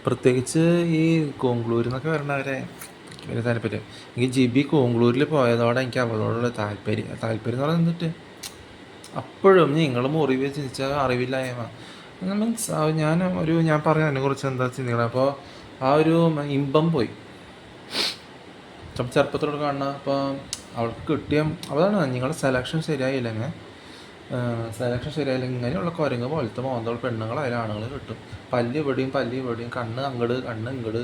പ്രത്യേകിച്ച് ഈ കോങ്ക്ലൂരിൽ നിന്നൊക്കെ വരണവരെ വലിയ താല്പര്യം. എനിക്ക് ജിബി കോങ്ക്ലൂരിൽ പോയതോടെ എനിക്ക് അവളോടുള്ള താല്പര്യം എന്ന് പറയുന്നത് എന്നിട്ട് അപ്പോഴും നിങ്ങൾ മുറിവ് ചിന്തിച്ച അറിവില്ലായ്മ മീൻസ് ഞാൻ പറയാം അതിനെക്കുറിച്ച് എന്താ ചിന്തിക്കണം. അപ്പോൾ ആ ഒരു ഇമ്പം പോയി. ചെറുപ്പത്തോട് കാണുന്ന അപ്പോൾ അവൾക്ക് കിട്ടിയ അതാണ് നിങ്ങളുടെ സെലക്ഷൻ ശരിയായില്ലെങ്കിൽ ഇങ്ങനെയുള്ള കുരങ്ങ് പോലത്തെ മോന്തോൾ പെണ്ണുങ്ങളായാലും ആണുങ്ങൾ കിട്ടും. പല്ല് ഇവിടെയും കണ്ണ് ഇങ്ങട്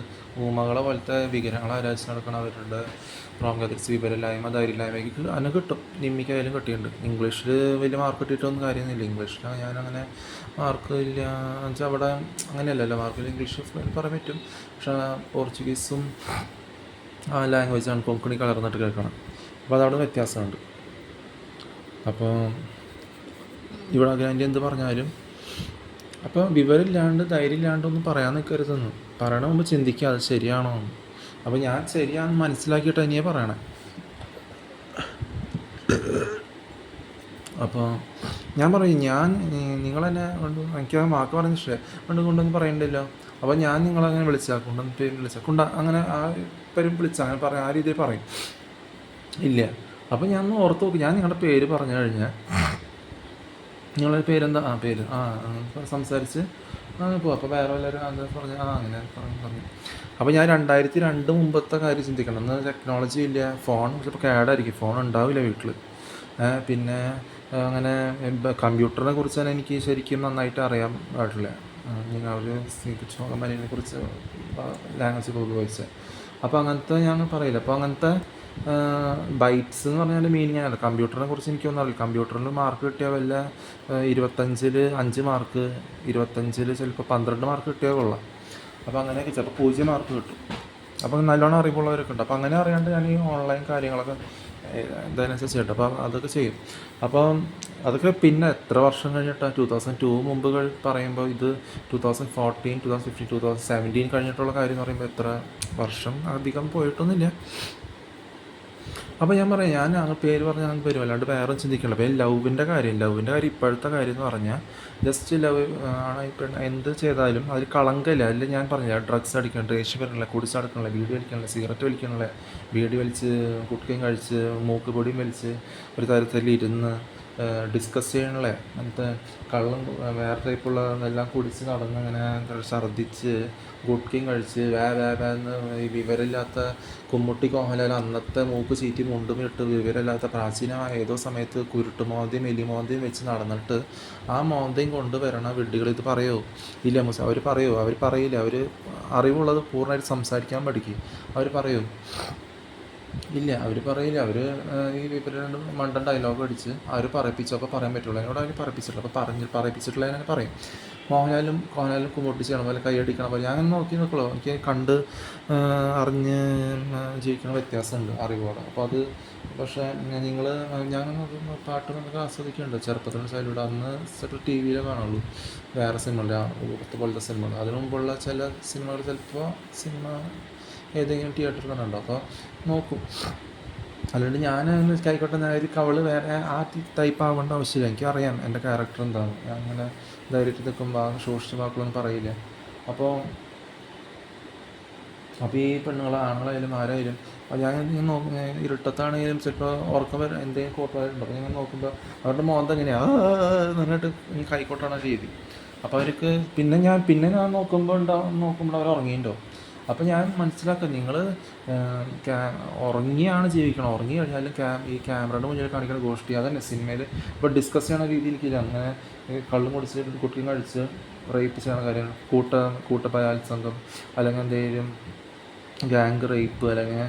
ഊമകളെ പോലത്തെ വിഗ്രഹങ്ങൾ ആരാധിച്ച് നടക്കണവരുടെ പ്രോങ്കതിരിച്ച് വിവരമില്ലായ്മ ധൈര്യമില്ലായ്മയ്ക്ക് അതിന് കിട്ടും. നിമ്മിക്കായാലും കിട്ടിയിട്ടുണ്ട്. ഇംഗ്ലീഷിൽ വലിയ മാർക്ക് കിട്ടിയിട്ടൊന്നും കാര്യമൊന്നുമില്ല. ഇംഗ്ലീഷിൽ ഞാനങ്ങനെ മാർക്ക് ഇല്ല എന്നുവെച്ചാൽ അവിടെ അങ്ങനെയല്ലല്ലോ മാർക്കിൽ ഇംഗ്ലീഷ് പറയാൻ പറ്റും. പക്ഷേ പോർച്ചുഗീസും ആ ലാംഗ്വേജാണ് കൊങ്കണി കലർന്നിട്ട് കേൾക്കണം. അപ്പോൾ അതവിടെ വ്യത്യാസമുണ്ട്. അപ്പോൾ ഇവിടെ ഗ്രാൻഡി എന്ത് പറഞ്ഞാലും അപ്പോൾ വിവരമില്ലാണ്ട് ധൈര്യമില്ലാണ്ടൊന്നും പറയാൻ നിൽക്കരുതെന്ന്. പറയണ മുമ്പ് ചിന്തിക്കുക അത് ശരിയാണോ എന്ന്. അപ്പോൾ ഞാൻ ശരിയാണെന്ന് മനസ്സിലാക്കിയിട്ട് തന്നെയേ പറയണേ. അപ്പോൾ ഞാൻ പറയും നിങ്ങളെന്നെ എനിക്ക് ആ വാക്ക് പറഞ്ഞ ഇഷ്ടമേ കൊണ്ടൊന്നും പറയണ്ടല്ലോ. അപ്പോൾ ഞാൻ നിങ്ങളങ്ങനെ കൊണ്ടൊന്ന് പേര് വിളിച്ചാൽ അങ്ങനെ ആ പേരും അങ്ങനെ പറയാം, ആ രീതിയിൽ പറയും ഇല്ല. അപ്പോൾ ഞാൻ ഓർത്ത് നോക്കി, ഞാൻ നിങ്ങളുടെ പേര് പറഞ്ഞു കഴിഞ്ഞാൽ നിങ്ങളുടെ പേരെന്താ പേര് സംസാരിച്ച് പോകും. അപ്പോൾ വേറെ എല്ലാവരും അങ്ങനെ പറഞ്ഞു അങ്ങനെ പറഞ്ഞു. അപ്പോൾ ഞാൻ 2002 മുമ്പത്തെ കാര്യം ചിന്തിക്കണം. അന്ന് ടെക്നോളജി ഇല്ല, ഫോൺ ചിലപ്പോൾ കേടായിരിക്കും, ഫോൺ ഉണ്ടാവില്ല വീട്ടിൽ. പിന്നെ അങ്ങനെ കമ്പ്യൂട്ടറിനെ കുറിച്ച് തന്നെ എനിക്ക് ശരിക്കും നന്നായിട്ട് അറിയാൻ പാടില്ല. ഒരു കമ്പനീനെ കുറിച്ച് ലാംഗ്വേജ് ഉപയോഗിച്ച് അപ്പോൾ അങ്ങനത്തെ ഞാൻ പറയില്ല. അപ്പോൾ അങ്ങനത്തെ ബൈറ്റ്സ് എന്ന് പറഞ്ഞാൽ മീനിങ് ആണ്. കമ്പ്യൂട്ടറിനെ കുറിച്ച് എനിക്കൊന്നും അറിയില്ല. കമ്പ്യൂട്ടറിൽ മാർക്ക് കിട്ടിയാൽ വല്ല 25-ൽ 5 മാർക്ക്, 25-ൽ ചിലപ്പോൾ 12 മാർക്ക് കിട്ടിയാൽ കൊള്ളാം. അപ്പോൾ അങ്ങനെയൊക്കെ ചിലപ്പോൾ 0 മാർക്ക് കിട്ടും. അപ്പോൾ നല്ലോണം അറിവുള്ളവരൊക്കെ ഉണ്ട്. അപ്പോൾ അങ്ങനെ അറിയാണ്ട് ഞാൻ ഈ ഓൺലൈൻ കാര്യങ്ങളൊക്കെ ഇതനുസരിച്ച് കേട്ടോ. അപ്പോൾ അതൊക്കെ ചെയ്യും. അപ്പോൾ അതൊക്കെ പിന്നെ എത്ര വർഷം കഴിഞ്ഞിട്ടാണ് 2002 മുമ്പ് പറയുമ്പോൾ ഇത് 2014, 2015, 2017 കഴിഞ്ഞിട്ടുള്ള കാര്യം എന്ന് പറയുമ്പോൾ എത്ര വർഷം അധികം പോയിട്ടൊന്നുമില്ല. അപ്പോൾ ഞാൻ പറയാം, ഞാൻ അങ്ങ് പേര് പറഞ്ഞാൽ അങ്ങ് വരും, അല്ലാണ്ട് വേറെ ചിന്തിക്കണില്ല. അപ്പോൾ ലവിൻ്റെ കാര്യം ഇപ്പോഴത്തെ കാര്യം എന്ന് പറഞ്ഞാൽ ജസ്റ്റ് ലവ് ആണ്. ഇപ്പം എന്ത് ചെയ്താലും അതിൽ കളങ്കമില്ല. അതിൽ ഞാൻ പറഞ്ഞില്ല ഡ്രഗ്സ് അടിക്കണം, ദേഷ്യം വരണില്ല, കുടിച്ച് നടക്കണില്ല, വീട് വലിക്കണില്ല, സിഗരറ്റ് വലിക്കണില്ല, വീട് വലിച്ച് കുട്ടിയും കഴിച്ച് മൂക്ക് പൊടിയും വലിച്ച് ഒരു തരത്തിൽ ഇരുന്ന് ഡിസ്കസ് ചെയ്യണല്ലേ, അങ്ങനത്തെ കള്ളം വേറെ ടൈപ്പുള്ള എല്ലാം കുടിച്ച് നടന്ന് അങ്ങനെ ഛർദ്ദിച്ച് ഗുഡ്കയും കഴിച്ച് എന്ന് ഈ വിവരമില്ലാത്ത കുമ്മുട്ടി കോഹലാൽ അന്നത്തെ മൂക്ക് ചീറ്റി മുണ്ടും ഇട്ട് വിവരമില്ലാത്ത പ്രാചീനമായ ഏതോ സമയത്ത് കുരുട്ടുമോന്തയും എലിമോന്തയും വെച്ച് നടന്നിട്ട് ആ മോന്തയും കൊണ്ട് വരണ വിഡ്ഢികൾ ഇത് പറയുമോ? ഇല്ല അവർ പറയുമോ? അവർ പറയില്ല. അവർ അറിവുള്ളത് പൂർണ്ണമായിട്ട് സംസാരിക്കാൻ പഠിക്കും. അവർ പറയും ഇല്ല, അവർ പറയില്ല. അവർ ഈ രണ്ട് മണ്ടൻ ഡയലോഗ് അടിച്ച് അവർ പറയിപ്പിച്ചപ്പോൾ പറയാൻ പറ്റുള്ളൂ. അതിനോട് അവർ പറയിപ്പിച്ചിട്ടില്ല. അപ്പോൾ പറയിപ്പിച്ചിട്ടുള്ള അങ്ങനെ പറയും. മോഹൻലാലും കുമ്മൂട്ടി ചെയ്യണം പോലെ കൈയടിക്കണം പോലെ ഞാൻ നോക്കി നിൽക്കുള്ളൂ. എനിക്ക് കണ്ട് അറിഞ്ഞ് ജീവിക്കണ വ്യത്യാസമുണ്ട് അറിവോടെ. അപ്പോൾ അത് പക്ഷേ ഞാൻ പാട്ട് നമുക്ക് ആസ്വദിക്കുന്നുണ്ട് ചെറുപ്പത്തിലുള്ള സൈഡിലൂടെ. അന്ന് ടി വിയിലേ കാണുള്ളൂ, വേറെ സിനിമകളിൽ ഊർത്ത് പോലത്തെ സിനിമകൾ. അതിനു മുമ്പുള്ള ചില സിനിമകൾ ചിലപ്പോൾ ഏതെങ്കിലും തിയേറ്ററിൽ കണ്ടുണ്ടോ അപ്പോൾ നോക്കും. അല്ലാണ്ട് ഞാൻ ആയിക്കോട്ടെ നേരിക്ക് അവൾ വേറെ ആ ടൈപ്പ് ആവേണ്ട ആവശ്യമില്ല. എനിക്കറിയാം എൻ്റെ ക്യാരക്ടർ എന്താണ്. ഞാൻ അങ്ങനെ ധൈര്യത്തിൽ നിൽക്കുമ്പോൾ സൂക്ഷിച്ച വാക്കുകളൊന്നും പറയില്ല. അപ്പോൾ ഈ പെണ്ണുങ്ങളാണുങ്ങളായാലും ആരായാലും ഞാൻ ഇരുട്ടത്താണെങ്കിലും ചിലപ്പോൾ ഉറക്കം എന്തെങ്കിലും കോട്ടുകാരുണ്ട്. അപ്പോൾ ഞാൻ നോക്കുമ്പോൾ അവരുടെ മോന്ത എങ്ങനെയാണ് എന്നിട്ട് കൈക്കോട്ടാണ് രീതി. അപ്പോൾ അവർക്ക് പിന്നെ ഞാൻ നോക്കുമ്പോൾ അവർ ഉറങ്ങിയിട്ടുണ്ടോ. അപ്പോൾ ഞാൻ മനസ്സിലാക്കുക നിങ്ങൾ ഉറങ്ങിയാണ് ജീവിക്കണം. ഉറങ്ങി കഴിഞ്ഞാലും ഈ ക്യാമറയുടെ മുന്നിൽ കാണിക്കുന്ന ഗോഷ്ടി അതന്നെ സിനിമയിൽ ഇപ്പോൾ ഡിസ്കസ് ചെയ്യണ രീതിയിലേക്കില്ല. അങ്ങനെ കള്ളും കുടിച്ച് കുട്ടിയും കഴിച്ച് റേപ്പ് ചെയ്യണ കാര്യം, കൂട്ടബലാത്സംഗം, അല്ലെങ്കിൽ എന്തെങ്കിലും ഗ്യാങ് റേപ്പ്, അല്ലെങ്കിൽ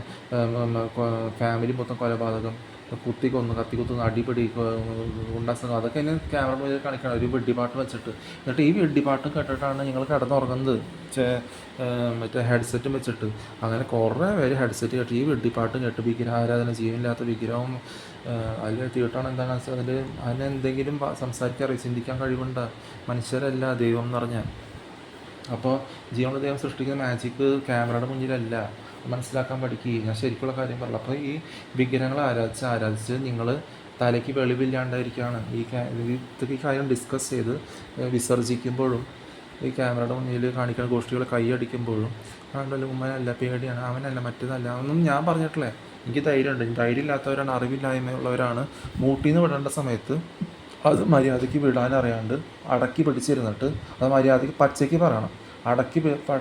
ഫാമിലി മൊത്തം കൊലപാതകം, കത്തിക്കുത്തുന്ന അടിപിടി, ഗുണ്ടാസംഘം, അതൊക്കെ എന്നെ ക്യാമറ മുന്നിൽ കാണിക്കണം ഒരു വെടിപ്പാട്ട് വെച്ചിട്ട്. എന്നിട്ട് ഈ വെടിപ്പാട്ടും കേട്ടിട്ടാണ് നിങ്ങൾ കിടന്നുറങ്ങുന്നത് മറ്റേ ഹെഡ്സെറ്റും വെച്ചിട്ട്. അങ്ങനെ കുറേ പേര് ഹെഡ്സെറ്റ് കേട്ട് ഈ വെടിപ്പാട്ടും കേട്ട് വിഗ്രഹാരാധന, ജീവനില്ലാത്ത വിഗ്രഹവും അതിൽ തീട്ടാണ് എന്താണ് അതിനെന്തെങ്കിലും സംസാരിക്കാൻ ചിന്തിക്കാൻ കഴിവുണ്ട്. മനുഷ്യരല്ല ദൈവം എന്ന് പറഞ്ഞാൽ. അപ്പോൾ ജീവനുള്ള ദൈവം സൃഷ്ടിക്കുന്ന മാജിക്ക് ക്യാമറയുടെ മുന്നിലല്ല, മനസ്സിലാക്കാൻ പഠിക്കുക. ഞാൻ ശരിക്കുള്ള കാര്യം പറഞ്ഞു. അപ്പോൾ ഈ വിഗ്രഹങ്ങൾ ആരാധിച്ച് നിങ്ങൾ തലയ്ക്ക് വെളിവില്ലാണ്ടായിരിക്കുകയാണ് ഈ കാര്യം ഡിസ്കസ് ചെയ്ത് വിസർജിക്കുമ്പോഴും ഈ ക്യാമറയുടെ മുന്നിൽ കാണിക്കുന്ന ഗോഷ്ഠികൾ കൈയടിക്കുമ്പോഴും അതുകൊണ്ടല്ല ഉമ്മനല്ല പേടിയാണ് അവനല്ല മറ്റേതല്ല അവനൊന്നും ഞാൻ പറഞ്ഞിട്ടില്ലേ. എനിക്ക് ധൈര്യമുണ്ട്. ധൈര്യം ഇല്ലാത്തവരാണ്, അറിവില്ലായ്മയുള്ളവരാണ് മൂട്ടിന്ന് വിടേണ്ട സമയത്ത് അത് മര്യാദയ്ക്ക് വിടാനറിയാണ്ട് അടക്കി പിടിച്ചിരുന്നിട്ട് അത് മര്യാദയ്ക്ക് പച്ചയ്ക്ക് പറയണം. അടക്കി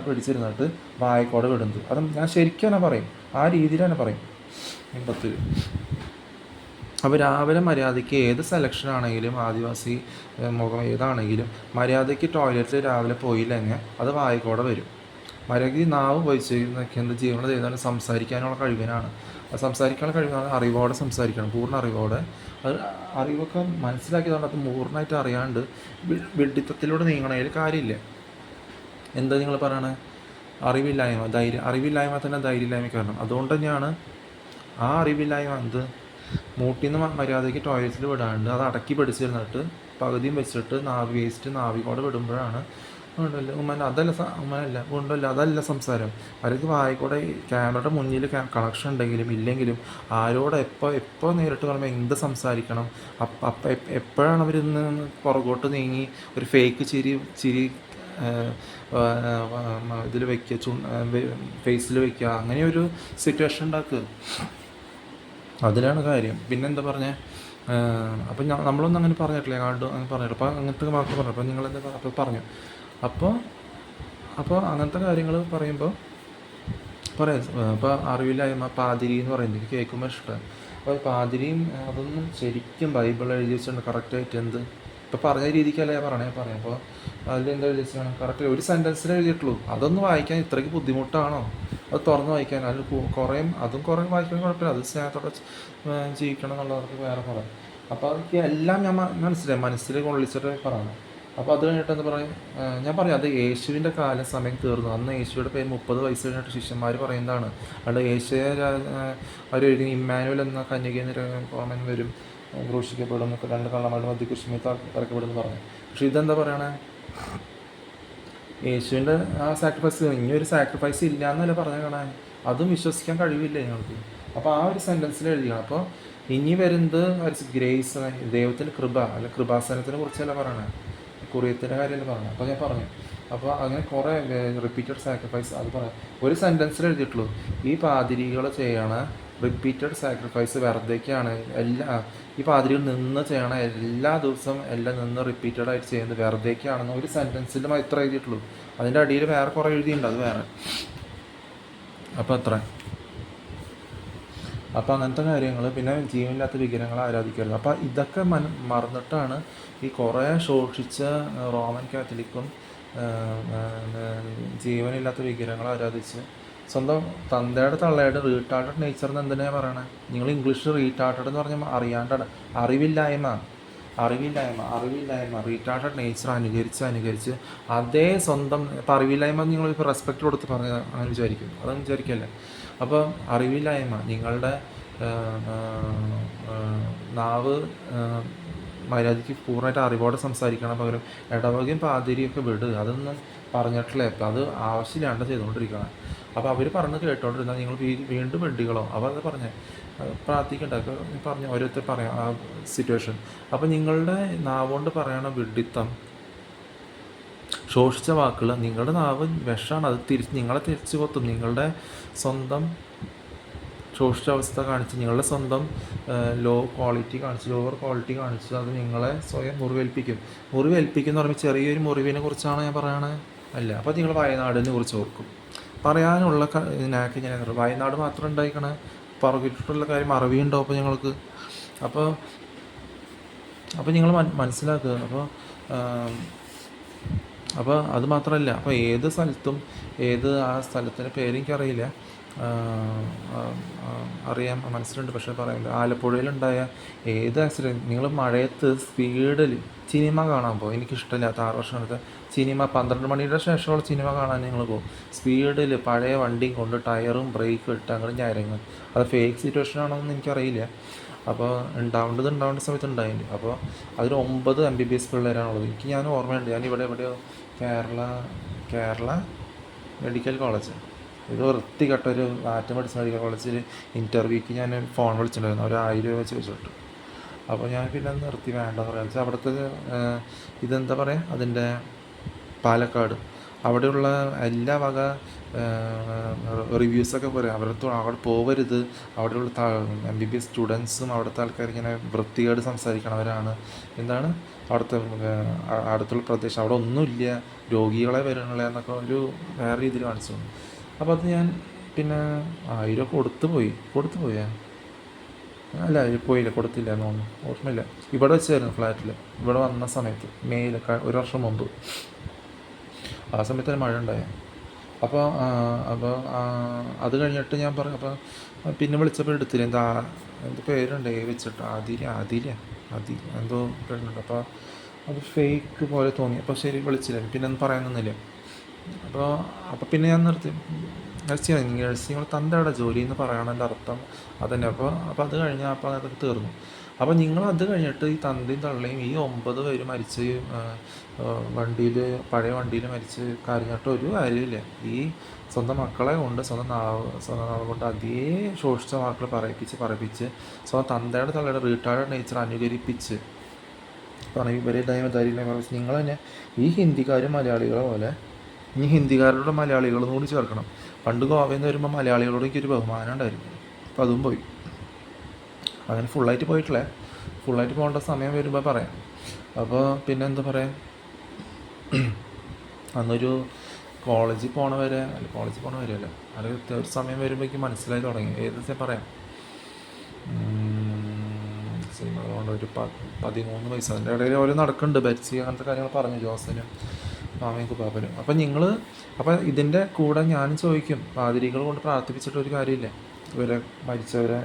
പിടിച്ചിരുന്നിട്ട് വായക്കോടെ വിടുന്നത് അത് ഞാൻ ശരിക്കും തന്നെ പറയും, ആ രീതിയിൽ തന്നെ പറയും മിമ്പത്തിൽ. അപ്പോൾ രാവിലെ മര്യാദയ്ക്ക് ഏത് സെലക്ഷൻ ആണെങ്കിലും ആദിവാസി മുഖം ഏതാണെങ്കിലും മര്യാദയ്ക്ക് ടോയ്ലറ്റിൽ രാവിലെ പോയില്ലെങ്കിൽ അത് വായിക്കോടെ വരും. മര്യാദയ്ക്ക് നാവ് ഉപയോഗിച്ച് എന്ത് ജീവനം ചെയ്താലും സംസാരിക്കാനുള്ള കഴിവിനാണ്. അത് സംസാരിക്കാനുള്ള കഴിവിനാണ്, അറിവോടെ സംസാരിക്കണം, പൂർണ്ണ അറിവോടെ. അത് അറിവൊക്കെ മനസ്സിലാക്കിയതുകൊണ്ട് അത് പൂർണ്ണമായിട്ട് അറിയാണ്ട് വിഡ്ഢിത്തത്തിലൂടെ നീങ്ങണതിൽ കാര്യമില്ല. എന്താ നിങ്ങൾ പറയണേ? അറിവില്ലായ്മ തന്നെ ധൈര്യമില്ലായ്മ കാരണം. അതുകൊണ്ട് തന്നെയാണ് ആ അറിവില്ലായ്മ മൂട്ടിന്ന് മര്യാദയ്ക്ക് ടോയ്ലറ്റിൽ വിടാണ്ട് അത് അടക്കി പിടിച്ചിരുന്നിട്ട് പകുതിയും വെച്ചിട്ട് നാവിക്കോടെ വിടുമ്പോഴാണ് ഉണ്ടല്ലോ ഉമ്മനല്ല അതല്ല സംസാരം. അവർക്ക് വായിക്കൂടെ ക്യാമറയുടെ മുന്നിൽ കണക്ഷൻ ഉണ്ടെങ്കിലും ഇല്ലെങ്കിലും ആരോട് എപ്പോൾ നേരിട്ട് കാണുമ്പോൾ എന്ത് സംസാരിക്കണം, എപ്പോഴാണ് അവരിന്ന് പുറകോട്ട് നീങ്ങി ഒരു ഫേക്ക് ചിരി ഇതിൽ വയ്ക്കുക, ഫേസിൽ വയ്ക്കുക, അങ്ങനെ ഒരു സിറ്റുവേഷൻ ഉണ്ടാക്കുക. അതിലാണ് കാര്യം. പിന്നെന്താ പറഞ്ഞേ? അപ്പം നമ്മളൊന്നും അങ്ങനെ പറഞ്ഞിട്ടില്ല, അങ്ങനെ പറഞ്ഞിട്ടില്ല. അപ്പോൾ അങ്ങനത്തെ വാക്ക് പറഞ്ഞു. അപ്പോൾ നിങ്ങളെന്താ അപ്പോൾ പറഞ്ഞു. അപ്പോൾ അങ്ങനത്തെ കാര്യങ്ങൾ പറയുമ്പോൾ പറയാം. ഇപ്പോൾ അറിവില്ലായ്മ പാതിരി എന്ന് പറയുന്നത് എനിക്ക് കേൾക്കുമ്പോൾ ഇഷ്ടമാണ്. അപ്പോൾ പാതിരിയും അതൊന്നും ശരിക്കും ബൈബിൾ എഴുതി വെച്ചിട്ടുണ്ട് കറക്റ്റായിട്ട്. ഇപ്പോൾ പറഞ്ഞ രീതിക്കല്ല പറയാം. അപ്പോൾ അതിലെന്താ എഴുതി വെച്ചാണ് കറക്റ്റ് ഒരു സെൻറ്റൻസിൽ എഴുതിയിട്ടുള്ളൂ. അതൊന്ന് വായിക്കാൻ ഇത്രയ്ക്ക് ബുദ്ധിമുട്ടാണോ? അത് തുറന്ന് വായിക്കാൻ അതിൽ കുറേ വായിക്കാൻ കുഴപ്പമില്ല. അത് സ്നേഹത്തോടെ ജീവിക്കണം എന്നുള്ളവർക്ക് വേറെ പറയാം. അപ്പോൾ അതൊക്കെ എല്ലാം ഞാൻ മനസ്സിലായി, മനസ്സിൽ കൊള്ളിച്ചിട്ട് പറയണം. അപ്പോൾ അത് കഴിഞ്ഞിട്ട് എന്താ പറയും, ഞാൻ പറയാം അത് യേശുവിൻ്റെ കാലം സമയം തീർന്നു. അന്ന് യേശുവിൻ്റെ പേര് 30 വയസ്സ് കഴിഞ്ഞിട്ട് ശിഷ്യന്മാർ പറയുന്നതാണ്. അതുകൊണ്ട് യേശുവെ അവർ എഴുതി ഇമ്മാനുവൽ എന്ന കന്യകയിൽ കോമൻ വരും, ക്രൂശിക്കപ്പെടും എന്നൊക്കെ 2 കള്ളന്മാരുടെ മധ്യ കുരിശുമേൽ തറക്കപ്പെടുമെന്ന് പറഞ്ഞു. പക്ഷെ ഇതെന്താ പറയണേ? യേശുവിൻ്റെ ആ സാക്രിഫൈസ് ഇനിയൊരു സാക്രിഫൈസ് ഇല്ല എന്നല്ല പറഞ്ഞ കാണാൻ. അതും വിശ്വസിക്കാൻ കഴിവില്ല ഞങ്ങൾക്ക്. അപ്പോൾ ആ ഒരു സെൻറ്റൻസിൽ എഴുതിയാണ്. അപ്പോൾ ഇനി വരുന്നത് ഗ്രേസ്, ദൈവത്തിൻ്റെ കൃപ അല്ല കൃപാസനത്തിനെ കുറിച്ചല്ല പറയണേ, കുറിയത്തിൻ്റെ കാര്യമല്ല പറഞ്ഞത്. അപ്പോൾ ഞാൻ പറഞ്ഞു. അപ്പോൾ അങ്ങനെ കുറേ റിപ്പീറ്റഡ് സാക്രിഫൈസ് അത് പറയാം. ഒരു സെൻറ്റൻസിൽ എഴുതിയിട്ടുള്ളൂ, ഈ പാതിരികൾ ചെയ്യണ റിപ്പീറ്റഡ് സാക്രിഫൈസ് വെറുതെയൊക്കെയാണ്. ഈ പാതിരികൾ നിന്ന് ചെയ്യണ എല്ലാ ദിവസവും എല്ലാം നിന്ന് റിപ്പീറ്റഡായിട്ട് ചെയ്യുന്നത് വെറുതെയൊക്കെയാണെന്ന് ഒരു സെൻറ്റൻസിൽ ഇത്ര എഴുതിയിട്ടുള്ളൂ. അതിൻ്റെ അടിയിൽ വേറെ കുറേ എഴുതിയിട്ടുണ്ട്, അത് വേറെ. അപ്പോൾ അത്ര. അപ്പോൾ അങ്ങനത്തെ കാര്യങ്ങൾ. പിന്നെ ജീവനില്ലാത്ത വിഗ്രഹങ്ങളെ ആരാധിക്കരുത്. അപ്പോൾ ഇതൊക്കെ മറന്നിട്ടാണ് ഈ കുറേ ശോഷിച്ച റോമൻ കാത്തലിക്കും ജീവനില്ലാത്ത വിഗ്രഹങ്ങളെ ആരാധിച്ച് സ്വന്തം തന്തയുടെ തള്ളയുടെ റീടാർട്ടഡ് നേച്ചർ എന്ന് എന്തിനാണ് പറയണേ? നിങ്ങൾ ഇംഗ്ലീഷിൽ റീടാർട്ടഡ് എന്ന് പറഞ്ഞാൽ അറിയാണ്ടാണ്. അറിവില്ലായ്മ റീടാർട്ടഡ് നേച്ചർ അനുകരിച്ച് അതേ സ്വന്തം. ഇപ്പോൾ അറിവില്ലായ്മ നിങ്ങളിപ്പോൾ റെസ്പെക്റ്റ് കൊടുത്ത് പറഞ്ഞ അങ്ങനെ വിചാരിക്കും, അതൊന്നും വിചാരിക്കല്ലേ. അപ്പോൾ അറിവില്ലായ്മ നിങ്ങളുടെ നാവ് മര്യാദയ്ക്ക് പൂർണ്ണമായിട്ട് അറിവോടെ സംസാരിക്കണം. പകരം ഇടവകയും പാതിരിയൊക്കെ വിടുക, അതൊന്നും പറഞ്ഞിട്ടില്ലേ. അപ്പോൾ അത് ആവശ്യമില്ലാണ്ട് ചെയ്തുകൊണ്ടിരിക്കണം. അപ്പോൾ അവർ പറഞ്ഞ് കേട്ടോണ്ടിരുന്നാൽ നിങ്ങൾ വീണ്ടും വെഡികളോ. അപ്പോൾ അത് പറഞ്ഞേ പ്രാർത്ഥിക്കണ്ട പറഞ്ഞ് ഓരോരുത്തർ പറയാം ആ സിറ്റുവേഷൻ. അപ്പോൾ നിങ്ങളുടെ നാവുകൊണ്ട് പറയണ വിഡ്ഢിത്തം, ശോഷിച്ച വാക്കുകൾ, നിങ്ങളുടെ നാവ് വിഷമാണ്. അത് നിങ്ങളെ തിരിച്ചു കൊത്തും. നിങ്ങളുടെ സ്വന്തം ശോഷിച്ച അവസ്ഥ കാണിച്ച്, നിങ്ങളുടെ സ്വന്തം ലോവർ ക്വാളിറ്റി കാണിച്ച് അത് നിങ്ങളെ സ്വയം മുറിവേൽപ്പിക്കും എന്ന് പറയുമ്പോൾ ചെറിയൊരു മുറിവിനെ കുറിച്ചാണ് ഞാൻ പറയണത് അല്ല. അപ്പോൾ നിങ്ങൾ വയനാടിനെ കുറിച്ച് ഓർക്കും. പറയാനുള്ള നാക്ക് ഞാൻ വയനാട് മാത്രം ഉണ്ടായിക്കണേ, പറഞ്ഞിട്ടുള്ള കാര്യം അറിവുണ്ടാവും അപ്പോൾ ഞങ്ങൾക്ക്. അപ്പോൾ നിങ്ങൾ മനസ്സിലാക്കുക. അപ്പോൾ അത് മാത്രമല്ല, അപ്പോൾ ഏത് സ്ഥലത്തും ആ സ്ഥലത്തിൻ്റെ പേര് എനിക്കറിയില്ല, അറിയാം മനസ്സിലുണ്ട്, പക്ഷേ പറയില്ല. ആലപ്പുഴയിലുണ്ടായ ഏത് ആക്സിഡൻറ്റ്, നിങ്ങൾ മഴയത്ത് സ്പീഡിൽ സിനിമ കാണാൻ പോകും. എനിക്കിഷ്ടമില്ലാത്ത 6 വർഷത്തെ സിനിമ 12 മണിയുടെ ശേഷമുള്ള സിനിമ കാണാൻ നിങ്ങൾ പോകും. സ്പീഡിൽ പഴയ വണ്ടിയും കൊണ്ട് ടയറും ബ്രേക്കും ഇട്ട് അങ്ങനെ ഞരങ്ങും. അത് ഫേക്ക് സിറ്റുവേഷൻ ആണോന്ന് എനിക്കറിയില്ല. അപ്പോൾ ഉണ്ടാവേണ്ട സമയത്ത് ഉണ്ടായിട്ടുണ്ട്. അപ്പോൾ അതിൽ 9 MBBS പിള്ളേരാണുള്ളത്. ഞാൻ ഓർമ്മയുണ്ട്, ഞാൻ എവിടെയോ കേരള മെഡിക്കൽ കോളേജ്, ഇത് വൃത്തികെട്ടൊരു മെഡിസിൻ മെഡിക്കൽ കോളേജിൽ ഇൻ്റർവ്യൂക്ക് ഞാൻ ഫോൺ വിളിച്ചിട്ടുണ്ടായിരുന്നു. അവർ 1000 രൂപ ചോദിച്ചിട്ട്. അപ്പോൾ ഞാൻ പിന്നെ നിർത്തി, വേണ്ടെന്ന് പറയാം. അവിടുത്തെ ഇതെന്താ പറയുക, അതിൻ്റെ പാലക്കാട്. അവിടെയുള്ള എല്ലാ വക റിവ്യൂസൊക്കെ പറയാം. അവിടെ പോകരുത്, അവിടെയുള്ള MBBS സ്റ്റുഡൻസും അവിടുത്തെ ആൾക്കാർ ഇങ്ങനെ വൃത്തികേട് സംസാരിക്കണവരാണ്. എന്താണ് അവിടുത്തെ അടുത്തുള്ള പ്രദേശം, അവിടെ ഒന്നുമില്ല, രോഗികളെ വരണുള്ള എന്നൊക്കെ ഒരു വേറെ രീതിയിൽ കാണിച്ചു. അപ്പോൾ അത് ഞാൻ പിന്നെ 1000 കൊടുത്തു പോയാ അല്ല പോയില്ല, കൊടുത്തില്ല എന്നൊന്നും ഓർമ്മയില്ല. ഇവിടെ വെച്ചായിരുന്നു ഫ്ലാറ്റിൽ, ഇവിടെ വന്ന സമയത്ത് മെയ്യിൽ, 1 വർഷം മുമ്പ്. ആ സമയത്ത് മഴ ഉണ്ടായ. അപ്പോൾ അത് കഴിഞ്ഞിട്ട് ഞാൻ പറഞ്ഞു. അപ്പോൾ പിന്നെ വിളിച്ചപ്പോൾ എടുത്തില്ല. എന്ത് പേരുണ്ട് വെച്ചിട്ട് ആദില എന്തോ പേരുണ്ട്. അപ്പോൾ അത് ഫേക്ക് പോലെ തോന്നി. അപ്പോൾ ശരി വിളിച്ചില്ല, പിന്നെ ഒന്നും പറയാനൊന്നുമില്ല. അപ്പോൾ പിന്നെ ഞാൻ നിർത്തി. നഴ്സിങ്ങൾ തൻ്റെ അവിടെ ജോലി എന്ന് പറയണതിൻ്റെ അർത്ഥം അതന്നെ. അപ്പോൾ അത് കഴിഞ്ഞാൽ അപ്പോൾ അതൊക്കെ തീർന്നു. അപ്പോൾ അത് കഴിഞ്ഞിട്ട് ഈ തന്തയും തള്ളയും ഈ 9 പേര് മരിച്ച് പഴയ വണ്ടിയിൽ മരിച്ച് കരഞ്ഞിട്ട് ഒരു കാര്യമില്ല. ഈ സ്വന്തം മക്കളെ കൊണ്ട് സ്വന്തം നാവ് കൊണ്ട് അതേ ശോഷിച്ച വാക്കുകൾ പറയിപ്പിച്ച് സ്വന്തം തന്തയുടെ തള്ളയുടെ റീട്ടയർഡ് നേച്ചർ അനുകരിപ്പിച്ച് പറഞ്ഞു ഇവരെ ധൈര്യം നിങ്ങൾ തന്നെ ഈ ഹിന്ദിക്കാരും മലയാളികളെ പോലെ ഈ ഹിന്ദിക്കാരുടെ മലയാളികളും കൂടി ചേർക്കണം. പണ്ട് ഗോവയിൽ നിന്ന് വരുമ്പോൾ മലയാളികളോട് എനിക്കൊരു ബഹുമാനം ഉണ്ടായിരുന്നു. അപ്പോൾ അതും പോയി. അങ്ങനെ ഫുള്ളായിട്ട് പോകേണ്ട സമയം വരുമ്പോൾ പറയാം. അപ്പോൾ പിന്നെ എന്താ പറയാം, അന്നൊരു കോളേജിൽ പോണ വരെ അല്ല, അത് ഒരു സമയം വരുമ്പോഴേക്കും മനസ്സിലായി തുടങ്ങി. ഏത് പറയാം, സിനിമകളുണ്ട്. ഒരു 13 വയസ്സ്. അതിൻ്റെ ഇടയിൽ ഓരോ നടക്കുന്നുണ്ട്. ബെറ്റ്സി അങ്ങനത്തെ കാര്യങ്ങൾ പറഞ്ഞു, ജോസനും മാമയും കുപ്പാപ്പനും. അപ്പം ഇതിൻ്റെ കൂടെ ഞാനും ചോദിക്കും, പാതിരികൾ കൊണ്ട് പ്രാർത്ഥിപ്പിച്ചിട്ടൊരു കാര്യമില്ല. ഇവരെ മരിച്ചവരെ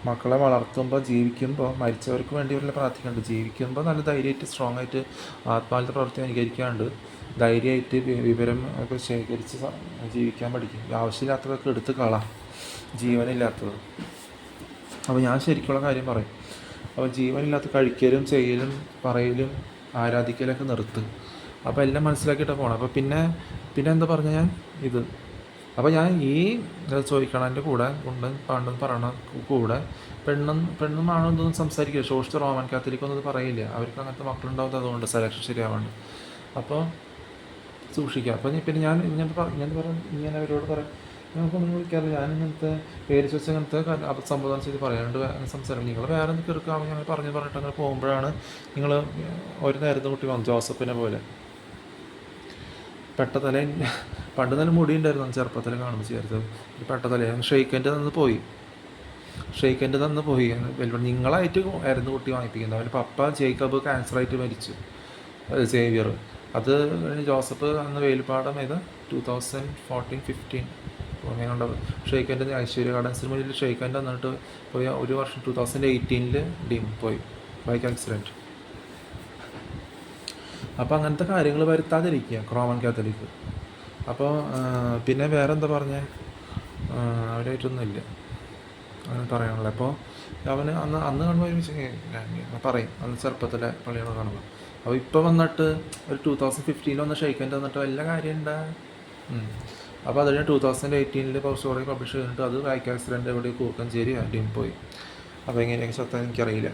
മക്കളെ വളർത്തുമ്പോൾ ജീവിക്കുമ്പോൾ മരിച്ചവർക്ക് വേണ്ടി ഇവരെല്ലാം പ്രാർത്ഥിക്കുന്നുണ്ട്. ജീവിക്കുമ്പോൾ നല്ല ധൈര്യമായിട്ട് സ്ട്രോങ് ആയിട്ട് ആത്മാർത്ഥ പ്രവർത്തി അനുകരിക്കാണ്ട് ധൈര്യമായിട്ട് വിവരം ഒക്കെ ശേഖരിച്ച് ജീവിക്കാൻ പഠിക്കും. ആവശ്യമില്ലാത്തതൊക്കെ എടുത്ത് കളാം, ജീവനില്ലാത്തത്. അപ്പോൾ ഞാൻ ശരിക്കുള്ള കാര്യം പറയും. അപ്പോൾ ജീവനില്ലാത്ത കഴിക്കലും ചെയ്യലും പറയലും ആരാധിക്കലൊക്കെ നിർത്ത്. അപ്പോൾ എല്ലാം മനസ്സിലാക്കിയിട്ടാണ് പോകണം. അപ്പോൾ പിന്നെ എന്താ പറഞ്ഞ ഞാൻ ഇത്. അപ്പോൾ ഞാൻ ഈ ചോദിക്കണതിൻ്റെ കൂടെ പണ്ടെന്ന് പറയണ കൂടെ പെണ്ണും ആണോ എന്തൊന്നും സംസാരിക്കില്ല. ശോഷിച്ച റോമൻ കാത്തലിക്കൊന്നും പറയില്ല. അവർക്ക് അങ്ങനത്തെ മക്കളുണ്ടാവും, അതുകൊണ്ട് സെലക്ഷൻ ശരിയാവാണ്ട്. അപ്പോൾ സൂക്ഷിക്കുക. അപ്പോൾ പിന്നെ ഞാൻ ഇങ്ങനെ അവരോട് പറയാം, ഞങ്ങൾക്കൊന്നും വിളിക്കാറില്ല. ഞാൻ ഇങ്ങനത്തെ പേര് വെച്ച് അങ്ങനത്തെ സംബോധന ചെയ്ത് പറയാണ്ട് സംസാരം. നിങ്ങൾ വേറെ എന്തൊക്കെ എടുക്കാം ഞങ്ങൾ പറഞ്ഞിട്ട് അങ്ങനെ പോകുമ്പോഴാണ് നിങ്ങൾ ഒരു നേരത്തെ കുട്ടി വന്നു, ജോസഫിനെ പോലെ പെട്ടതല. പണ്ട് നല്ല മുടി ഉണ്ടായിരുന്നു ചെറുപ്പത്തിൽ കാണുമ്പോൾ ചേർത്തത്. പെട്ടതല ഷെയ്ഖൻ്റെ തന്ന് പോയി. നിങ്ങളായിട്ട് ആയിരുന്നു കുട്ടി വാങ്ങിപ്പിക്കുന്നത്. അവൻ്റെ പപ്പ ജേക്കബ് ക്യാൻസറായിട്ട് മരിച്ചു, സേവിയർ. അത് കഴിഞ്ഞ് ജോസഫ് അന്ന് വേലിപ്പാടം 2014-15 ഞങ്ങളുടെ ഷെയ്ഖൻ്റെ ഐശ്വര്യ ഗാർഡൻസിന് മുന്നിൽ ഷെയ്ഖൻ്റെ വന്നിട്ട് പോയി. ഒരു വർഷം 2018 പോയി ബൈക്ക് ആക്സിഡൻറ്റ്. അപ്പോൾ അങ്ങനത്തെ കാര്യങ്ങൾ വരുത്താതിരിക്കുക റോമൻ കാത്തലിക്ക്. അപ്പോൾ പിന്നെ വേറെ എന്താ പറഞ്ഞേ, അവരായിട്ടൊന്നുമില്ല അങ്ങനെ പറയാനുള്ളത്. അപ്പോൾ അവന് അന്ന് കാണുമ്പോൾ പറയും, അന്ന് ചെറുപ്പത്തിലെ പള്ളികളെ കാണുമ്പോൾ. അപ്പോൾ ഇപ്പോൾ വന്നിട്ട് ഒരു 2015 വന്ന് ഷെയ്ഖൻ്റെ വന്നിട്ട് വല്ല കാര്യമുണ്ടാ. അപ്പോൾ അത് കഴിഞ്ഞ് 2018 സ്റ്റോറി പബ്ലിഷ് ചെയ്തിട്ട് അത് ബൈക്ക് ആക്സിഡൻറ്റ് എവിടെ കൂർക്കഞ്ചേരി ആദ്യം പോയി. അപ്പോൾ എങ്ങനെയൊക്കെ സത്താൻ എനിക്കറിയില്ല.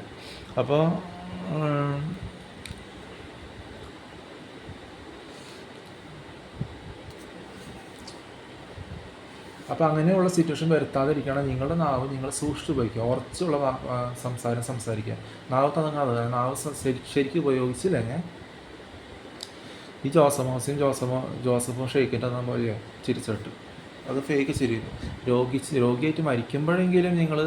അപ്പോൾ അങ്ങനെയുള്ള സിറ്റുവേഷൻ വരുത്താതിരിക്കണം. നിങ്ങളുടെ നാവ് നിങ്ങൾ സൂക്ഷിച്ച് ഉപയോഗിക്കുക. ഉറച്ചുള്ള സംസാരിക്കുക. നാവ് തന്നങ്ങാതെ നാവ് ശരിക്കും ഉപയോഗിച്ചില്ലെങ്കിൽ ഈ ജോസഫും ഷെയ്ഖിൻ്റെ തന്ന പോലെ ചിരിച്ചിട്ട് അത് ഫേക്ക് ചിരി. രോഗിയായിട്ട് മരിക്കുമ്പോഴെങ്കിലും നിങ്ങൾ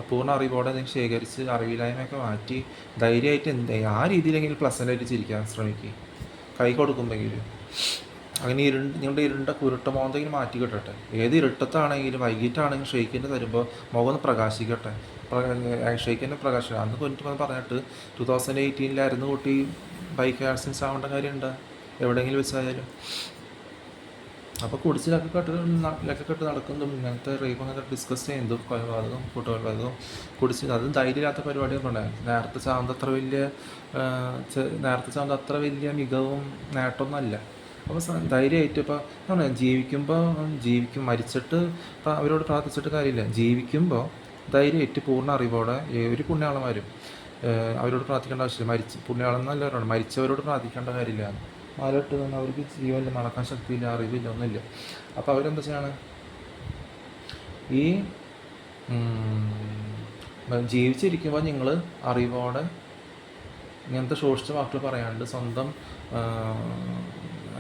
പൂർണ്ണ അറിവോടെ നിങ്ങൾ ശേഖരിച്ച് അറിവില്ലായ്മയൊക്കെ മാറ്റി ധൈര്യമായിട്ട് ആ രീതിയിലെങ്കിലും പ്ലസൻ്റായിട്ട് ചിരിക്കാൻ ശ്രമിക്കുക. കൈ കൊടുക്കുമ്പോഴെങ്കിലും അങ്ങനെ നിങ്ങളുടെ ഇരുണ്ട കുരുട്ട മോന്തെങ്കിലും മാറ്റി കിട്ടട്ടെ. ഏത് ഇരുട്ടത്താണെങ്കിലും വൈകിട്ടാണെങ്കിലും ഷെയ്ഖിൻ്റെ തരുമ്പോൾ മുഖം ഒന്ന് പ്രകാശിക്കട്ടെ. ഷെയ്ഖിൻ്റെ പ്രകാശം അന്ന് കൊണ്ടിട്ട് പറഞ്ഞിട്ട് 2018 കൂട്ടി ബൈക്ക് ആക്സിഡൻസ് ആവേണ്ട കാര്യമുണ്ട് എവിടെയെങ്കിലും വെച്ചായാലും. അപ്പോൾ കുടിച്ച് ലക്കക്കെട്ട് നടക്കുന്നതും ഇങ്ങനത്തെ റേപ്പ് അങ്ങനത്തെ ഡിസ്കസ് ചെയ്യുന്നതും കൊലപാതകവും കൂട്ടുകൊലപാതകവും കുടിച്ച് അതും ധൈര്യമില്ലാത്ത പരിപാടിയൊക്കെ ഉണ്ടായിരുന്നു. നേരത്തെ ചാന്ത അത്ര വലിയ മികവും നേട്ടമൊന്നുമല്ല. അപ്പോൾ ധൈര്യമായിട്ട് ഇപ്പോൾ ജീവിക്കും മരിച്ചിട്ട് അവരോട് പ്രാർത്ഥിച്ചിട്ട് കാര്യമില്ല. ജീവിക്കുമ്പോൾ ധൈര്യമായിട്ട് പൂർണ്ണ അറിവോടെ ഒരു പുണ്യാളന്മാരും അവരോട് പ്രാർത്ഥിക്കേണ്ട ആവശ്യമില്ല. പുണ്യാളെന്നല്ല മരിച്ചവരോട് പ്രാർത്ഥിക്കേണ്ട കാര്യമില്ല. മാലയിട്ട് തന്നെ അവർക്ക് ജീവനില്ല, നടക്കാൻ ശക്തിയില്ല, അറിവില്ല, ഒന്നുമില്ല. അപ്പോൾ അവരെന്താ ചെയ്യാണ്, ഈ ജീവിച്ചിരിക്കുമ്പോൾ നിങ്ങൾ അറിവോടെ ഇങ്ങനത്തെ ശോഷിച്ച വാക്കുകൾ പറയാണ്ട്, സ്വന്തം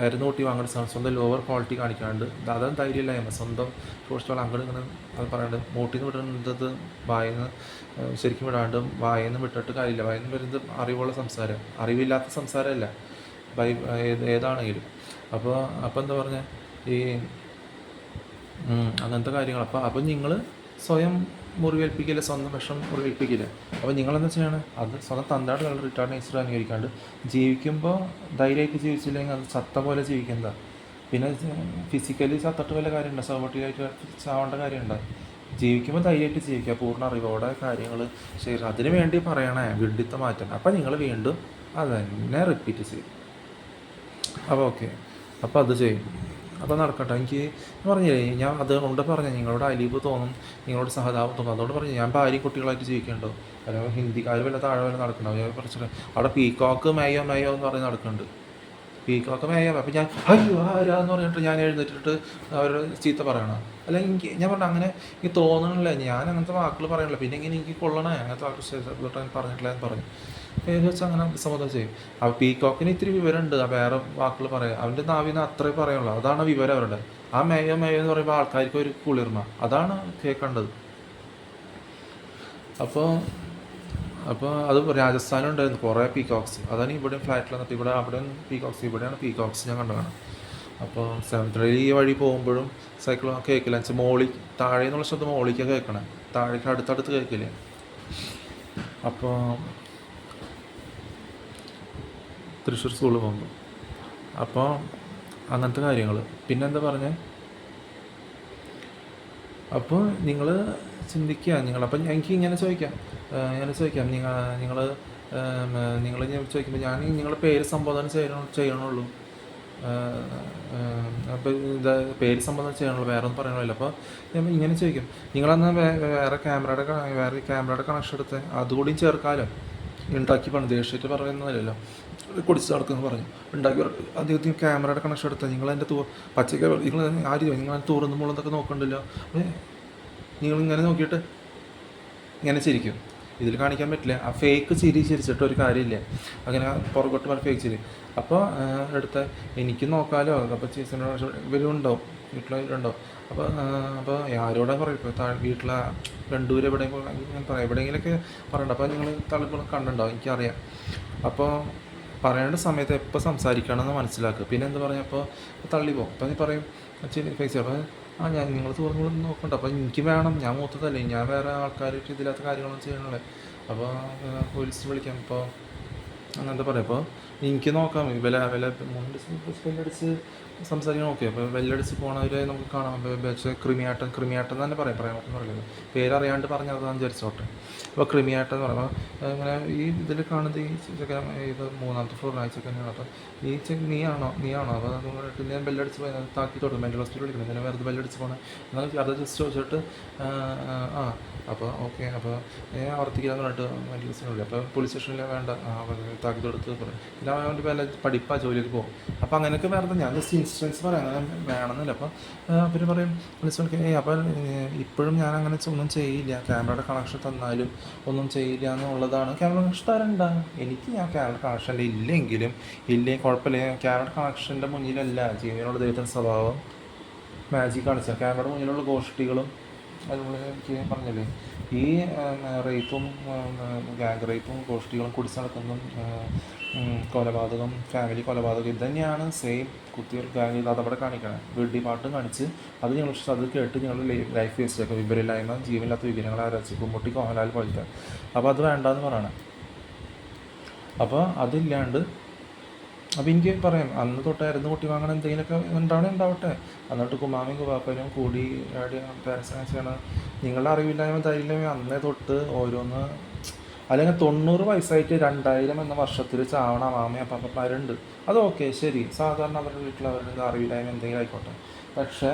അരുന്ന് കൂട്ടി വാങ്ങേണ്ട, സ്വന്തം ലോവർ ക്വാളിറ്റി കാണിക്കാണ്ട്, അതാണ് ധൈര്യമില്ലായ്മ, സ്വന്തം ശോഷിച്ച അങ്ങോട്ട് ഇങ്ങനെ അത് പറയാണ്ട്, മൂട്ടിൽ നിന്ന് വിടുന്നത് വായന്ന് ശരിക്കും വിടാണ്ട്, വായന്ന് വിട്ടിട്ട് കാര്യമില്ല. വായന്ന് വരുന്നത് അറിവുള്ള സംസാരം, അറിവില്ലാത്ത സംസാരമല്ല ഏതാണെങ്കിലും. അപ്പോൾ എന്താ പറഞ്ഞാൽ ഈ അങ്ങനത്തെ കാര്യങ്ങൾ. അപ്പം നിങ്ങൾ സ്വയം മുറിവേൽപ്പിക്കില്ല, സ്വന്തം വിഷം മുറിവേൽപ്പിക്കില്ല. അപ്പോൾ നിങ്ങളെന്താ ചെയ്യണം, അത് സ്വന്തം തന്താട് കളർ റിട്ടാർഡ് നേച്ചർ അംഗീകരിക്കാണ്ട് ജീവിക്കുമ്പോൾ ധൈര്യമായിട്ട് ജീവിച്ചില്ലെങ്കിൽ അത് ചത്ത പോലെ ജീവിക്കുന്നതാണ്. പിന്നെ ഫിസിക്കലി ചത്തിട്ട് വല്ല കാര്യമുണ്ടോ, സൗകര്യമായിട്ട് ചാവേണ്ട കാര്യമുണ്ടോ? ജീവിക്കുമ്പോൾ ധൈര്യമായിട്ട് ജീവിക്കുക, പൂർണ്ണ അറിവോടെ കാര്യങ്ങൾ ശരി. അതിന് വേണ്ടി പറയണേ വിഡിത്തം മാറ്റണം. അപ്പം നിങ്ങൾ വീണ്ടും അത് തന്നെ റിപ്പീറ്റ് ചെയ്യും. അപ്പോൾ ഓക്കെ, അപ്പോൾ അത് ചെയ്യും. അപ്പോൾ നടക്കട്ടെ. എനിക്ക് പറഞ്ഞില്ലേ, ഞാൻ അതുകൊണ്ട് പറഞ്ഞു നിങ്ങളോട് അലീബ് തോന്നും, നിങ്ങളോട് സഹതാപം തോന്നും. അതുകൊണ്ട് പറഞ്ഞു ഞാൻ ഭാര്യയും കുട്ടികളായിട്ട് ജീവിക്കണ്ടോ, അല്ലെങ്കിൽ ഹിന്ദിക്കാർ വല്ല താഴെ വല്ല നടക്കണ്ടോ? ഞാൻ കുറച്ച് അവിടെ പീക്കോക്ക് മേയോ മേയോ എന്ന് പറഞ്ഞ് നടക്കുന്നുണ്ട്. Peacock Mayo. അപ്പോൾ ഞാൻ അയ്യോ ആരാന്ന് പറഞ്ഞിട്ട് ഞാൻ എഴുന്നേറ്റിട്ട് അവർ ചീത്ത പറയണം. അല്ലെങ്കിൽ എനിക്ക് ഞാൻ പറഞ്ഞു അങ്ങനെ എനിക്ക് തോന്നണില്ല, ഞാൻ അങ്ങനത്തെ വാക്കുകൾ പറയണില്ല, പിന്നെ ഇങ്ങനെ എനിക്ക് കൊള്ളണേ അങ്ങനത്തെ വാക്കുകൾ പറഞ്ഞിട്ടില്ല എന്ന് പറഞ്ഞു. പേര് വെച്ച് അങ്ങനെ സമ്മതം ചെയ്യും. അപ്പോൾ പീക്കോക്കിന് ഇത്തിരി വിവരമുണ്ട്, വേറെ വാക്കുകൾ പറയാം, അവൻ്റെ നാവിന് അത്രേ പറയുള്ളൂ. അതാണ് വിവരം അവരുടെ. ആ മേയോ മേയോ എന്ന് പറയുമ്പോൾ ആൾക്കാർക്ക് ഒരു കുളിർമ, അതാണ് കേൾക്കേണ്ടത്. അപ്പോൾ അത് രാജസ്ഥാനുണ്ടായിരുന്നു കുറേ പീക്കോക്സ്. അതാണ് ഇവിടെ ഫ്ലാറ്റിൽ വന്നിട്ട് ഇവിടെ അവിടെ പീക്കോക്സ്, ഇവിടെയാണ് പീക്കോക്സ് ഞാൻ കണ്ടതാണ്. അപ്പോൾ സെവൻത്രി ഈ വഴി പോകുമ്പോഴും സൈക്കിൾ കേൾക്കില്ല, വെച്ചാൽ മോളി താഴെ എന്നുള്ള ശബ്ദം മോളിക്കാണ് കേൾക്കണേ, താഴേക്ക് അടുത്തടുത്ത് കേൾക്കില്ലേ. അപ്പോൾ തൃശ്ശൂർ സ്കൂളിൽ പോകുമ്പോൾ അപ്പോൾ അങ്ങനത്തെ കാര്യങ്ങൾ. പിന്നെന്താ പറഞ്ഞത്, അപ്പോൾ നിങ്ങൾ ചിന്തിക്കുക അപ്പം എനിക്ക് ഇങ്ങനെ ചോദിക്കാം നിങ്ങൾ ചോദിക്കുമ്പോൾ ഞാൻ നിങ്ങളുടെ പേര് സംബോധന ചെയ്യണുള്ളൂ. അപ്പോൾ ഇത് പേര് സംബന്ധം ചെയ്യണുള്ളൂ, വേറെ ഒന്നും പറയണമല്ലോ. അപ്പോൾ ഞാൻ ഇങ്ങനെ ചോദിക്കും, നിങ്ങളന്ന് വേറെ ക്യാമറയുടെ കണക്ഷൻ എടുത്ത് അതുകൂടിയും ചേർക്കാമല്ലോ, ഉണ്ടാക്കി പണി ദേഷ്യമായിട്ട് പറയുന്നതല്ലോ, കുടിച്ച് നടക്കുമെന്ന് പറഞ്ഞു ഉണ്ടാക്കി അദ്ദേഹത്തിന് ക്യാമറയുടെ കണക്ഷൻ എടുത്താൽ നിങ്ങളതിൻ്റെ പച്ചക്ക നിങ്ങൾ ആരും നിങ്ങൾ തുറന്നു മുളന്നൊക്കെ നോക്കണ്ടല്ലോ. നിങ്ങളിങ്ങനെ നോക്കിയിട്ട് ഇങ്ങനെ ചിരിക്കും. ഇതിൽ കാണിക്കാൻ പറ്റില്ല, ആ ഫേക്ക് ചിരിച്ചിട്ട് ഒരു കാര്യമില്ല, അങ്ങനെ പുറകോട്ട് പറഞ്ഞ ഫേക്ക് ചിരി. അപ്പോൾ എടുത്ത് എനിക്ക് നോക്കാമല്ലോ. അപ്പോൾ ചേച്ചിനോട് ഇവരുണ്ടാവും, വീട്ടിലുണ്ടാവും. അപ്പോൾ ആരോടാ പറയും, ഇപ്പോൾ വീട്ടിലെ രണ്ടുപേരും എവിടെയെങ്കിലും പറയാം, എവിടെയെങ്കിലൊക്കെ പറയണ്ട. അപ്പോൾ നിങ്ങൾ തളിപ്പോൾ കണ്ടുണ്ടാവും, എനിക്കറിയാം. അപ്പോൾ പറയേണ്ട സമയത്ത് എപ്പോൾ സംസാരിക്കണമെന്ന് മനസ്സിലാക്കുക. പിന്നെ എന്താ പറയുക, അപ്പോൾ തള്ളിപ്പോവും. അപ്പോൾ നീ പറയും ഫേസ്. അപ്പോൾ ഞാൻ നിങ്ങൾ തുറന്നു നോക്കണ്ട, അപ്പോൾ എനിക്ക് വേണം, ഞാൻ മൂത്തതല്ലേ, ഞാൻ വേറെ ആൾക്കാരായിട്ട് ഇതില്ലാത്ത കാര്യങ്ങളൊന്നും ചെയ്യണല്ലേ. അപ്പോൾ പോലീസ് വിളിക്കാം. ഇപ്പോൾ അങ്ങനത്തെ പറയാം. അപ്പോൾ എനിക്ക് നോക്കാം, വില 3 ബെല്ലടിച്ച് സംസാരിക്കാൻ നോക്കിയാൽ അപ്പോൾ ബെല്ലടിച്ച് പോണവരെ നമുക്ക് കാണാം. ക്രിമിയാട്ടം തന്നെ പറയാൻ പറ്റുന്ന പറയുന്നത്, പേരറിയാണ്ട് പറഞ്ഞാൽ അതാന്ന് വിചാരിച്ചോട്ടെ. അപ്പോൾ ക്രിമിയാട്ടം എന്ന് പറയുമ്പോൾ ഇങ്ങനെ ഈ ഇതിൽ കാണുന്നത് ഈ ചെക്കൻ, ഇത് 3ാമത്തെ ഫ്ലോറിൽ ചെക്കനാണ്. അപ്പോൾ ഈ നീയാണോ അപ്പോൾ അതുകൊണ്ട് ഞാൻ ബെല്ലടിച്ച് പോയി താക്കി തുടങ്ങും. മെൻ്റൽ ഹോസ്പിറ്റൽ വിളിക്കണം, ഞാൻ വെറുതെ ബെല്ലടിച്ച് പോകണം എന്നാൽ അത് ജസ്റ്റ് ചോദിച്ചിട്ട് അപ്പോൾ ഓക്കെ, അപ്പോൾ ഞാൻ ആവർത്തിക്കാന്ന് പറഞ്ഞിട്ട് മെൻ്റൽ ഹോസ്പിറ്റലിൽ വിളിക്കും. അപ്പോൾ പോലീസ് സ്റ്റേഷനിൽ വേണ്ട താക്കി കൊടുത്ത് പറയും. പിന്നെ അവൻ്റെ വല്ല പഠിപ്പാ ജോലിക്ക് പോകും. അപ്പോൾ അങ്ങനെയൊക്കെ വേറെ ഞാൻ ജസ്റ്റ് ഇൻസ്റ്റൻസ് പറയാം, അങ്ങനെ വേണമെന്നില്ല. അപ്പോൾ അവർ പറയും വിളിച്ചു അപ്പോൾ ഇപ്പോഴും ഞാൻ അങ്ങനെ ഒന്നും ചെയ്യില്ല, ക്യാമറയുടെ കണക്ഷൻ തന്നാലും ഒന്നും ചെയ്യില്ല എന്നുള്ളതാണ്. ക്യാമറ കണക്ഷൻ തരണ്ട എനിക്ക്, ഞാൻ ക്യാമറ കണക്ഷൻ ഇല്ലെങ്കിൽ കുഴപ്പമില്ല. ക്യാമറയുടെ കണക്ഷൻ്റെ മുന്നിലല്ല ജീവനുള്ള ദൈവത്തിൻ്റെ സ്വഭാവം മാജിക് കാണിച്ചാൽ ക്യാമറയുടെ മുന്നിലുള്ള ഗോഷ്ഠികളും അതുപോലെ എനിക്ക് പറഞ്ഞില്ലേ ഈ റേപ്പും ഗാങ് റേപ്പും ഗോഷ്ഠികളും കുടിച്ച് നടക്കുന്നതും കൊലപാതകം, ഫാമിലി കൊലപാതകം, ഇത് തന്നെയാണ് സെയിം കുത്തിയൊരു ഗാങ്. അതവിടെ കാണിക്കണം, വെടി പാട്ടും കാണിച്ച് അത് ഞങ്ങൾ അത് കേട്ട് ഞങ്ങൾ ലൈഫ് വേസ്റ്റ് ആക്കുക. വിവരമില്ലായ്മ, ജീവനില്ലാത്ത വിവരങ്ങളെ അരച്ച് കുമ്മുട്ടി കോഹലാൽ പോയിട്ട്. അപ്പോൾ അത് വേണ്ടെന്ന് പറയണം. അപ്പോൾ അതില്ലാണ്ട് അപ്പോൾ എനിക്ക് പറയാം, അന്ന് തൊട്ടായിരുന്നു കുട്ടി വാങ്ങണം, എന്തെങ്കിലുമൊക്കെ ഉണ്ടാവട്ടെ. എന്നിട്ട് കുമാമയും കുവാപ്പനും കൂടി പാരൻസ് ചെയ്യണം. നിങ്ങളുടെ അറിവില്ലായ്മ ധൈര്യമില്ലായ്മ അന്നേ തൊട്ട് ഓരോന്ന്, അല്ലെങ്കിൽ 90 വയസ്സായിട്ട് 2000 എന്ന വർഷത്തിൽ ചാവണ മാമയും അപ്പന്മാരുണ്ട്. അത് ഓക്കെ, ശരി, സാധാരണ അവരുടെ വീട്ടിൽ അവരുടെ അറിവില്ലായ്മ എന്തെങ്കിലും ആയിക്കോട്ടെ. പക്ഷേ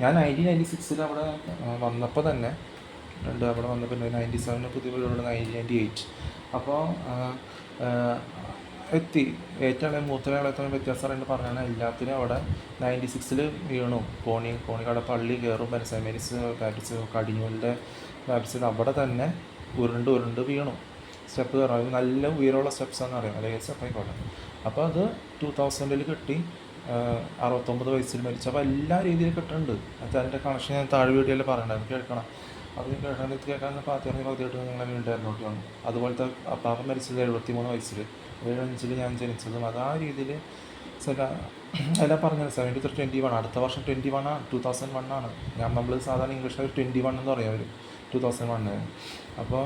ഞാൻ 1996 അവിടെ വന്നപ്പോൾ തന്നെ അവിടെ വന്നപ്പോൾ 97 പുതിയ വീടുണ്ട് 1998. അപ്പോൾ എത്തി. ഏറ്റവും ഇളയ മൂത്ത ഇളയ തമ്മിൽ വ്യത്യാസം അറിയേണ്ട പറഞ്ഞാൽ എല്ലാത്തിനും അവിടെ 96 വീണു. കോണിക്കാട് പള്ളി കയറും സെൻറ്റ് മേരീസ് ബാപ്റ്റിസ്റ്റ് കടിഞ്ഞൂലിൻ്റെ ബാപ്റ്റിസ്റ്റ് അവിടെ തന്നെ ഉരുണ്ട് വീണു. സ്റ്റെപ്പ് കയറാം. അത് നല്ല ഉയരമുള്ള സ്റ്റെപ്സാണെന്ന് അറിയാം, അല്ലെങ്കിൽ സ്റ്റെപ്പ് ആയിക്കോട്ടെ. അപ്പോൾ അത് 2000 കിട്ടി. 69 വയസ്സിൽ മരിച്ചു. അപ്പോൾ എല്ലാ രീതിയിലും കിട്ടുന്നുണ്ട്. അത് അതിൻ്റെ കണക്ഷൻ ഞാൻ താഴെ വീഡിയോയിൽ പറയണ്ടായിരുന്നു, കേൾക്കണം. അത് കേൾക്കാൻ പതിയായിട്ട് നിങ്ങളെ വീണ്ടും വന്നു. അതുപോലത്തെ അപ്പാപ്പൻ മരിച്ചത് 73 വയസ്സിൽ, 75 ഞാൻ ജനിച്ചതും അത് ആ രീതിയിൽ ചില എല്ലാം പറഞ്ഞത് 73-21 അടുത്ത വർഷം 2001 ആണ്. നമ്മൾ സാധാരണ ഇംഗ്ലീഷിൽ 21 എന്ന് പറയും അവർ, 2001. അപ്പോൾ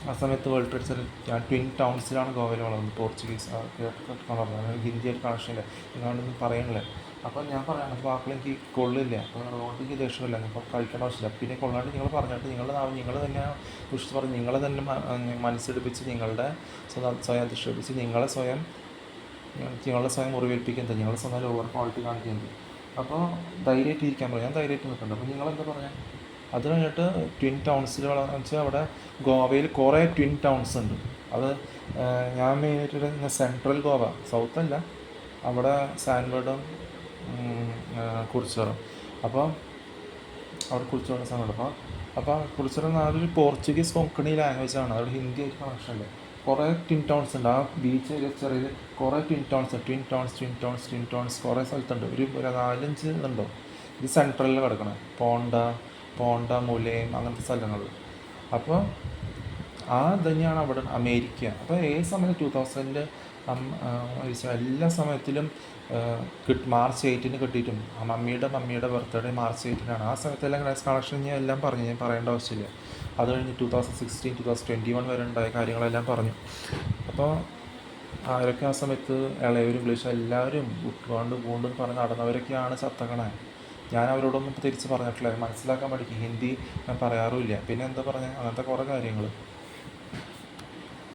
ആ സമയത്ത് വേൾഡ് ട്രേഡ് സെൻറ്റർ ഞാൻ ട്വിൻ ടൗൺസിലാണ് ഗോവയിൽ വളർന്നത്. പോർച്ചുഗീസ് വളർന്നത്, ഹിന്ദിയായിട്ട് കണക്ഷനില്ല, നിങ്ങളൊന്നും പറയണില്ല. അപ്പോൾ ഞാൻ പറയാം വാക്കുകൾ എനിക്ക് കൊള്ളില്ല, അപ്പോൾ അതുകൊണ്ട് എനിക്ക് ദേഷ്യമില്ല, ഇപ്പോൾ കഴിക്കേണ്ട ആവശ്യമില്ല. പിന്നെ കൊള്ളാണ്ട് നിങ്ങൾ പറഞ്ഞിട്ട് നിങ്ങൾ തന്നെ വിളിച്ച് പറഞ്ഞ് നിങ്ങളെ തന്നെ മനസ്സെടുപ്പിച്ച് നിങ്ങളുടെ സ്വയം അധിക്ഷേപിച്ച് നിങ്ങളെ സ്വയം മുറിവേൽപ്പിക്കുന്നത്, നിങ്ങളുടെ സ്വന്തം ഓവർ ക്വാളിറ്റി കാണിക്കുന്നത്. അപ്പോൾ ധൈര്യമായിട്ട് ഇരിക്കാൻ പറയും. ഞാൻ ധൈര്യമായിട്ട് നിൽക്കുന്നുണ്ട്. അപ്പോൾ നിങ്ങളെന്താ പറയാം? അത് കഴിഞ്ഞിട്ട് ട്വിൻ ടൗൺസിൽ വളർന്നു വെച്ചാൽ അവിടെ ഗോവയിൽ കുറേ ട്വിൻ ടൗൺസ് ഉണ്ട്. അത് ഞാൻ മെയിനായിട്ട് സെൻട്രൽ ഗോവ, സൗത്ത് അല്ല, അവിടെ സാൻവേർഡും കുറിച്ചറും. അപ്പോൾ അവിടെ കുറിച്ചറുടെ സ്ഥലമുണ്ട്. അപ്പോൾ കുറിച്ചർ അതൊരു പോർച്ചുഗീസ് കൊങ്കണി ലാംഗ്വേജാണ്, അവിടെ ഹിന്ദി ആയിട്ട് കണക്ഷനില്ല. കുറേ ട്വിൻ ടൗൺസ് ഉണ്ട്. ആ ബീച്ച് ചെറിയ കുറേ ട്വിൻ ടൗൺസ് കുറേ സ്ഥലത്തുണ്ട്. ഒരു 4-5 ഇതുണ്ടോ. ഇത് സെൻട്രലിൽ കിടക്കണം, പോണ്ട മുലയും അങ്ങനത്തെ സ്ഥലങ്ങൾ. അപ്പോൾ ആ തന്നെയാണ് അവിടെ അമേരിക്ക. അപ്പോൾ ഏത് സമയത്ത് 2000 എല്ലാ സമയത്തിലും മാർച്ച് 8 കിട്ടിയിട്ടും മമ്മിയുടെ ബർത്ത്ഡേ മാർച്ച് 8 ആ സമയത്തെല്ലാം കളക്ഷൻ ഞാൻ എല്ലാം പറഞ്ഞു, ഞാൻ പറയേണ്ട ആവശ്യമില്ല. അത് കഴിഞ്ഞ് 2016 2021 വരെ ഉണ്ടായ കാര്യങ്ങളെല്ലാം പറഞ്ഞു. അപ്പോൾ ആരൊക്കെ ആ സമയത്ത് ഇളയവരും ഇംഗ്ലീഷ് എല്ലാവരും വീണ്ടും പറഞ്ഞ് നടന്നവരൊക്കെയാണ് ചത്തക്കണേ. ഞാൻ അവരോടൊന്നും തിരിച്ച് പറഞ്ഞിട്ടില്ല, മനസ്സിലാക്കാൻ പഠിക്കും. ഹിന്ദി ഞാൻ പറയാറുമില്ല. പിന്നെ എന്താ പറഞ്ഞത്, അങ്ങനത്തെ കുറേ കാര്യങ്ങൾ.